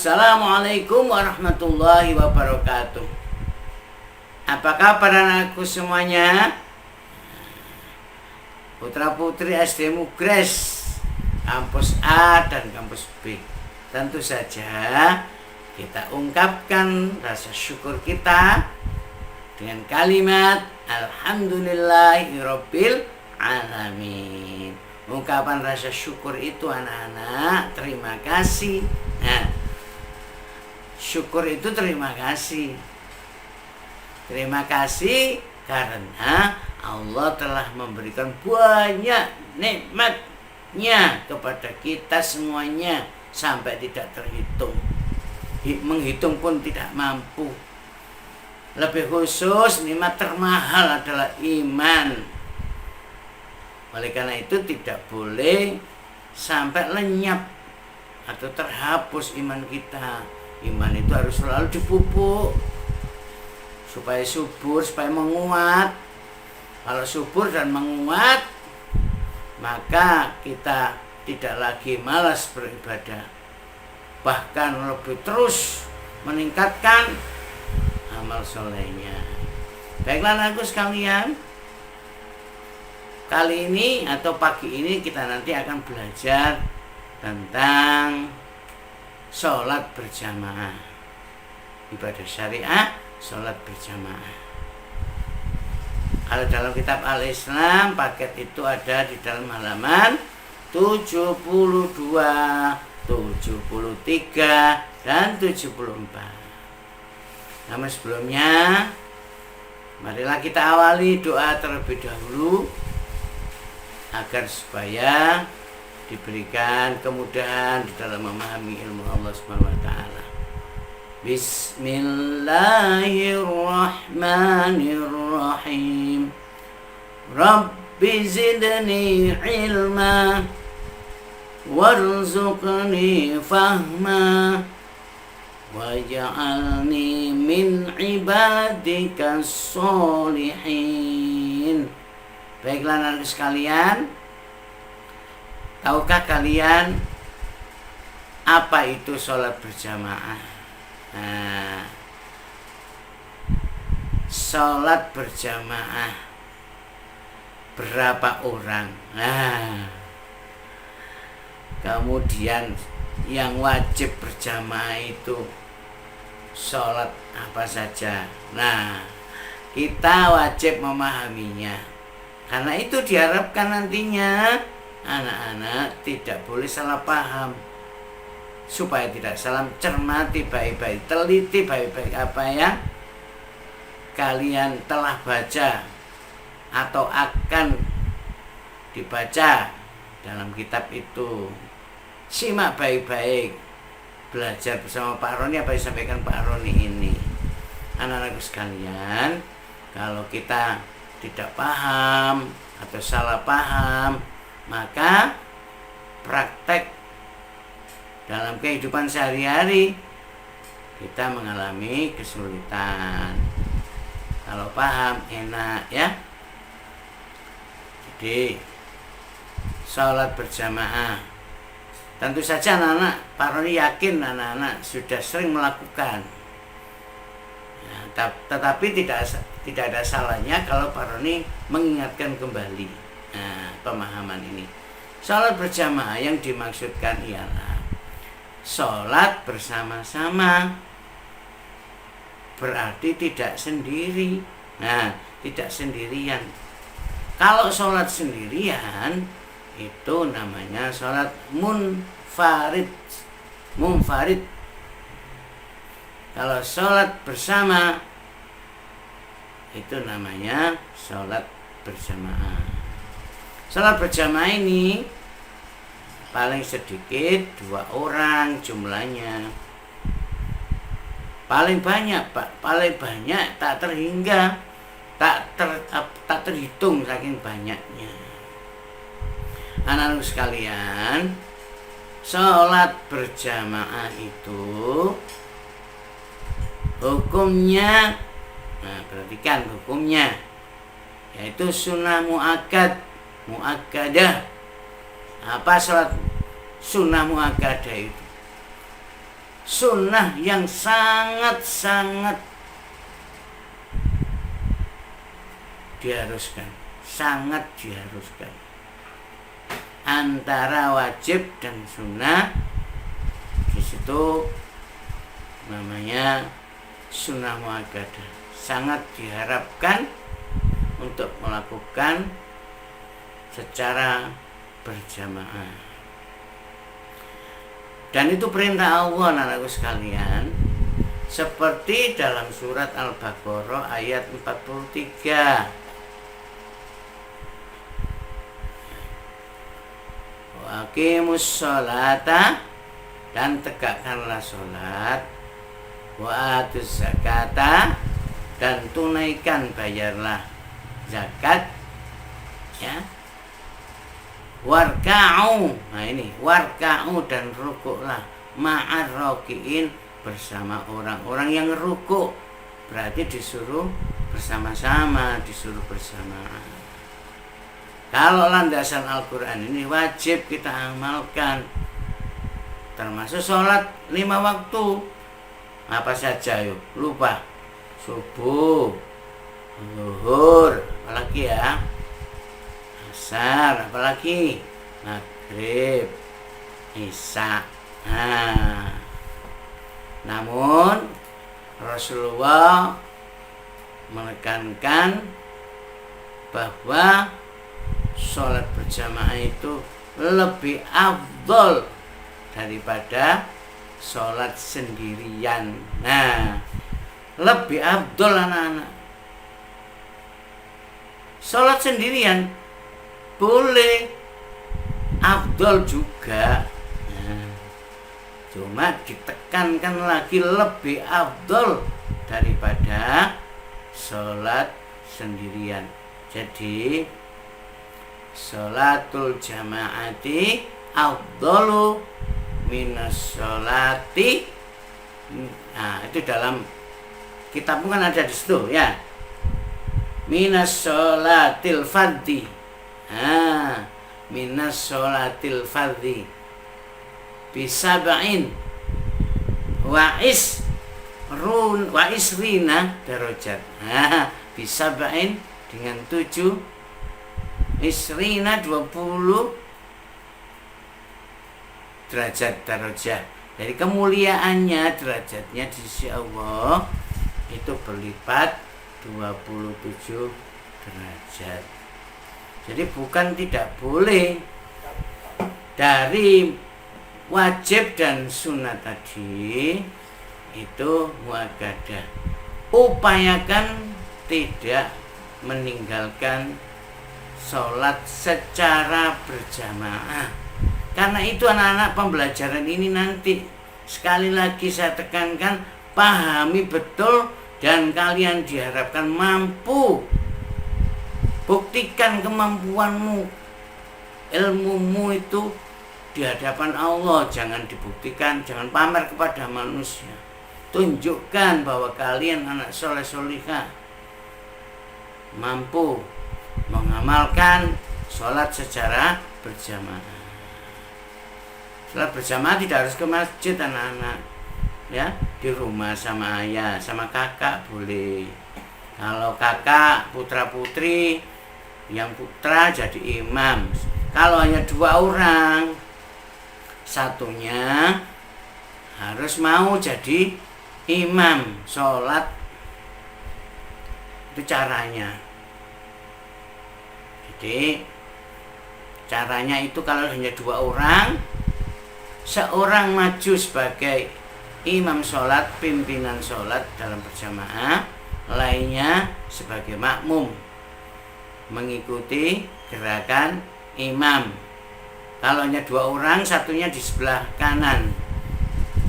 Assalamualaikum warahmatullahi wabarakatuh. Apakah para anakku semuanya? Putra putri SD Mugres kampus A dan kampus B. Tentu saja kita ungkapkan rasa syukur kita dengan kalimat Alhamdulillahirabbil alamin. Ungkapan rasa syukur itu anak-anak, terima kasih. Nah, syukur itu terima kasih. Terima kasih karena Allah telah memberikan banyak nikmatnya kepada kita semuanya sampai tidak terhitung. Menghitung pun tidak mampu. Lebih khusus nikmat termahal adalah iman. Oleh karena itu tidak boleh sampai lenyap atau terhapus iman kita. Iman itu harus selalu dipupuk supaya subur, supaya menguat. Kalau subur dan menguat, maka kita tidak lagi malas beribadah, bahkan lebih terus meningkatkan amal solehnya. Baiklah anakku sekalian, kali ini atau pagi ini kita nanti akan belajar tentang sholat berjamaah, ibadah syariah, sholat berjamaah. Kalau dalam kitab Al-Islam, paket itu ada di dalam halaman 72, 73, dan 74. Namun sebelumnya, marilah kita awali doa terlebih dahulu agar supaya diberikan kemudahan di dalam memahami ilmu Allah Subhanahu wa taala. Bismillahirrahmanirrahim. Rabbi zidni ilma warzuqni fahma waj'alni min ibadika sholihin. Baiklah anak sekalian, tahukah kalian apa itu sholat berjamaah? Nah, sholat berjamaah berapa orang? Nah, kemudian yang wajib berjamaah itu sholat apa saja? Nah, kita wajib memahaminya, karena itu diharapkan nantinya anak-anak tidak boleh salah paham, supaya tidak salah cermati baik-baik, teliti baik-baik apa yang kalian telah baca atau akan dibaca dalam kitab itu. Simak baik-baik, belajar bersama Pak Roni apa yang disampaikan Pak Roni ini. Anak-anakku sekalian, kalau kita tidak paham atau salah paham, maka praktek dalam kehidupan sehari-hari kita mengalami kesulitan. Kalau paham enak ya. Jadi sholat berjamaah, tentu saja anak-anak, Pak Roni yakin anak-anak sudah sering melakukan. Nah, tetapi tidak ada salahnya kalau Pak Roni mengingatkan kembali pemahaman ini. Sholat berjamaah yang dimaksudkan ialah sholat bersama-sama, berarti tidak sendiri. Nah, tidak sendirian. Kalau sholat sendirian itu namanya sholat munfarid. Kalau sholat bersama itu namanya sholat berjamaah. Sholat berjamaah ini paling sedikit 2 orang jumlahnya. Paling banyak tak terhingga, tak terhitung saking banyaknya. Anak-anak sekalian, sholat berjamaah itu hukumnya, nah perhatikan hukumnya, yaitu sunnah muakkadah. Apa sholat sunnah muakkadah itu? sunnah yang sangat-sangat diharuskan, sangat diharuskan. Antara wajib dan sunnah, di situ namanya sunnah muakkadah. Sangat diharapkan untuk melakukan secara berjamaah. Dan itu perintah Allah, anak-anakku sekalian, seperti dalam surat Al-Baqarah ayat 43. Wa aqimus sholata, dan tegakkanlah sholat, wa atuz zakata, dan tunaikan, bayarlah zakat, ya. Warka'u, nah ini warka'u, dan rukuklah, ma'ar rakiin, bersama orang-orang yang rukuk. Berarti disuruh bersama-sama, disuruh bersamaan. Kalau landasan Al-Quran ini wajib kita amalkan, termasuk sholat 5 waktu. Apa saja yuk? Lupa. Subuh, zuhur, apalagi ya, asar, apalagi maghrib, isya. Nah, namun Rasulullah menekankan bahwa sholat berjamaah itu lebih afdol daripada sholat sendirian. Nah, lebih afdol anak-anak. Sholat sendirian boleh, afdol juga. Nah, cuma ditekankan lagi lebih afdol daripada sholat sendirian. Jadi sholatul jamaati afdalu minas sholati. Nah, itu dalam kitab kan ada di situ ya. Minas sholatil fardhi. Nah, minas sholatil fardhi bisab'in wa isrina darajat. Nah, bisab'in dengan 7, isrina 20 derajat darajat. Jadi kemuliaannya, derajatnya di sisi Allah itu berlipat 27 derajat. Jadi bukan tidak boleh dari wajib dan sunat tadi itu muakkadah. Upayakan tidak meninggalkan sholat secara berjamaah. Karena itu anak-anak, pembelajaran ini nanti sekali lagi saya tekankan, pahami betul, dan kalian diharapkan mampu. Buktikan kemampuanmu, ilmumu itu di hadapan Allah. Jangan dibuktikan, jangan pamer kepada manusia. Tunjukkan bahwa kalian anak soleh solihah mampu mengamalkan sholat secara berjamaah. Sholat berjamaah tidak harus ke masjid anak-anak, ya, di rumah sama ayah, sama kakak boleh. Kalau kakak putra putri, yang putra jadi imam. Kalau hanya 2 orang, satunya harus mau jadi imam sholat. Itu caranya. Jadi caranya itu kalau hanya 2 orang, seorang maju sebagai imam sholat, pimpinan sholat dalam berjamaah, lainnya sebagai makmum mengikuti gerakan imam. Kalau hanya 2 orang, satunya di sebelah kanan,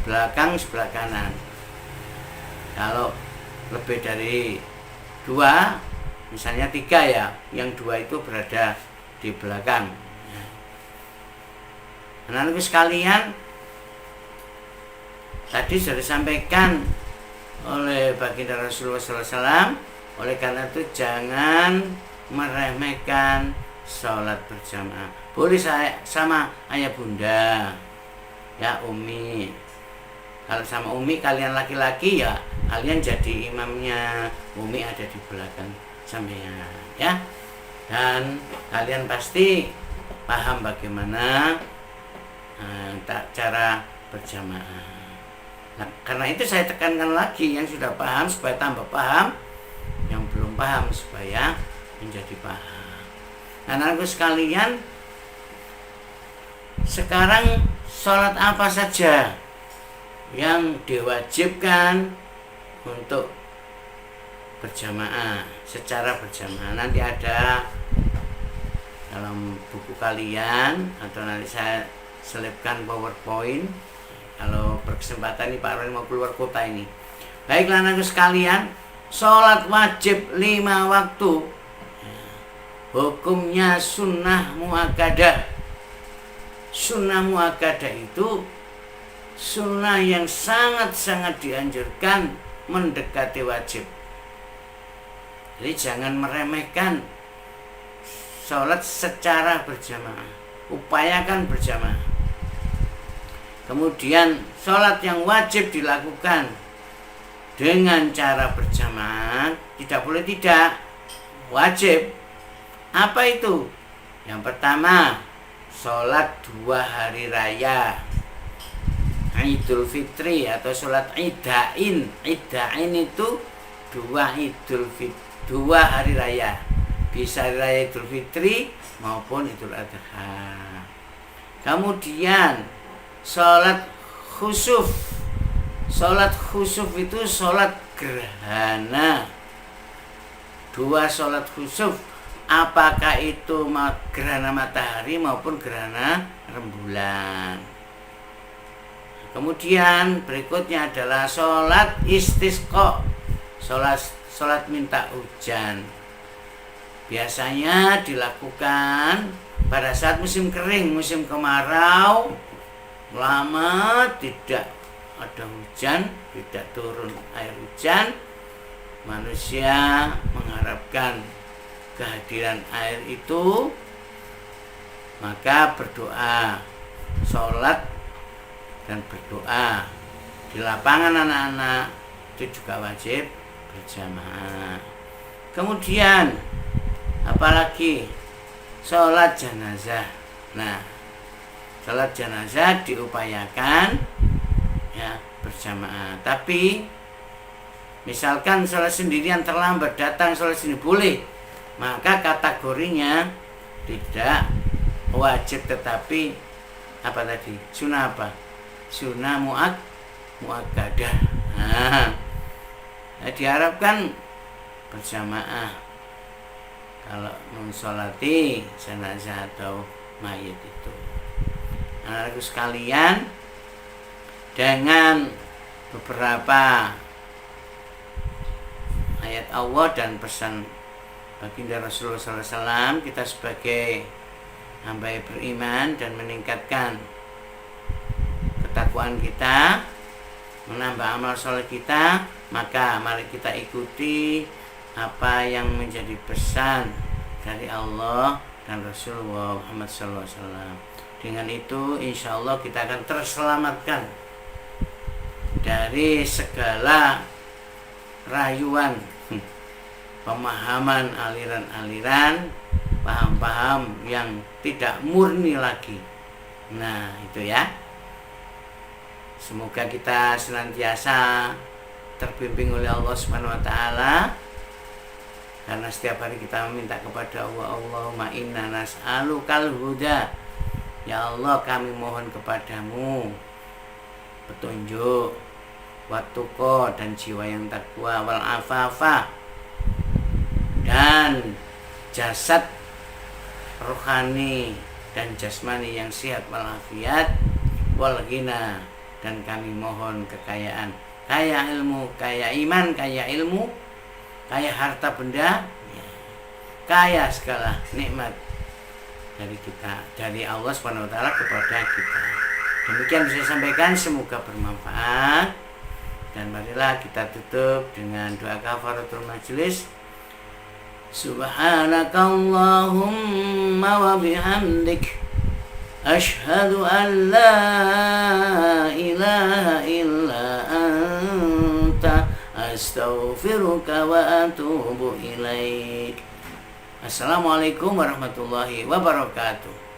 belakang sebelah kanan. Kalau lebih dari 2, misalnya 3 ya, yang 2 itu berada di belakang. Anak-anakku sekalian, tadi sudah disampaikan oleh baginda Rasulullah SAW. Oleh karena itu jangan meremehkan sholat berjamaah. Boleh saya sama ayah bunda, ya Umi, Kalau sama Umi kalian laki-laki ya kalian jadi imamnya, Umi ada di belakang sampean ya. Dan kalian pasti paham bagaimana cara berjamaah. Nah, karena itu saya tekankan lagi, yang sudah paham supaya tambah paham, yang belum paham supaya menjadi paham. Anak-anakku sekalian, sekarang sholat apa saja yang diwajibkan untuk berjamaah, secara berjamaah? Nanti ada dalam buku kalian, atau nanti saya selipkan PowerPoint kalau berkesempatan nih Pak Arwan mau keluar kota ini. Baiklah anakku sekalian, sholat wajib 5 waktu, hukumnya sunnah muakkadah. Sunnah muakkadah itu sunnah yang sangat-sangat dianjurkan mendekati wajib. Jadi jangan meremehkan sholat secara berjamaah, upayakan berjamaah. Kemudian sholat yang wajib dilakukan dengan cara berjamaah, tidak boleh tidak, wajib. Apa itu? Yang pertama, sholat 2 hari raya, Idul Fitri atau sholat Idain. Idain itu 2 hari raya, bisa hari raya Idul Fitri maupun Idul Adha. Kemudian sholat khusuf. Sholat khusuf itu sholat gerhana. 2 sholat khusuf, apakah itu gerhana matahari maupun gerhana rembulan. Kemudian berikutnya adalah sholat istisqa, sholat minta hujan. Biasanya dilakukan pada saat musim kering, musim kemarau, lama tidak ada hujan, tidak turun air hujan, manusia mengharapkan kehadiran air itu, maka berdoa, sholat dan berdoa di lapangan anak-anak itu juga wajib berjamaah. Kemudian apalagi sholat jenazah. Nah, sholat jenazah diupayakan ya berjamaah. Tapi misalkan sholat sendirian terlambat datang sholat sendiri boleh, maka kategorinya tidak wajib, tetapi apa tadi? Sunnah apa? Sunnah muakkadah. Nah, diharapkan berjamaah kalau mensolati jenazah atau mayit itu. Anak-anakku sekalian, dengan beberapa ayat Allah dan pesan baginda Rasulullah SAW, kita sebagai hamba yang beriman dan meningkatkan ketakwaan kita, menambah amal soleh kita, maka mari kita ikuti apa yang menjadi pesan dari Allah dan Rasulullah Muhammad SAW. Dengan itu insya Allah kita akan terselamatkan dari segala rayuan pemahaman aliran-aliran, paham-paham yang tidak murni lagi. Nah itu ya, semoga kita senantiasa terbimbing oleh Allah Subhanahu wa taala, karena setiap hari kita meminta kepada Allah, Allahumma inna nas'alukal huda, ya Allah kami mohon kepadamu petunjuk, watuqo dan jiwa yang takwa, wal afafa dan jasad rohani dan jasmani yang sehat, walafiat, wal ghina, dan kami mohon kekayaan, kaya ilmu, kaya iman, kaya ilmu, kaya harta benda, kaya segala nikmat dari kita, dari Allah Subhanahu wa taala kepada kita. Demikian bisa saya sampaikan, semoga bermanfaat. Dan marilah kita tutup dengan doa kafaratul majelis. Subhanakallahumma wa bihamdik, asyhadu an la ilaha illa wa atubu ilaik. Assalamualaikum warahmatullahi wabarakatuh.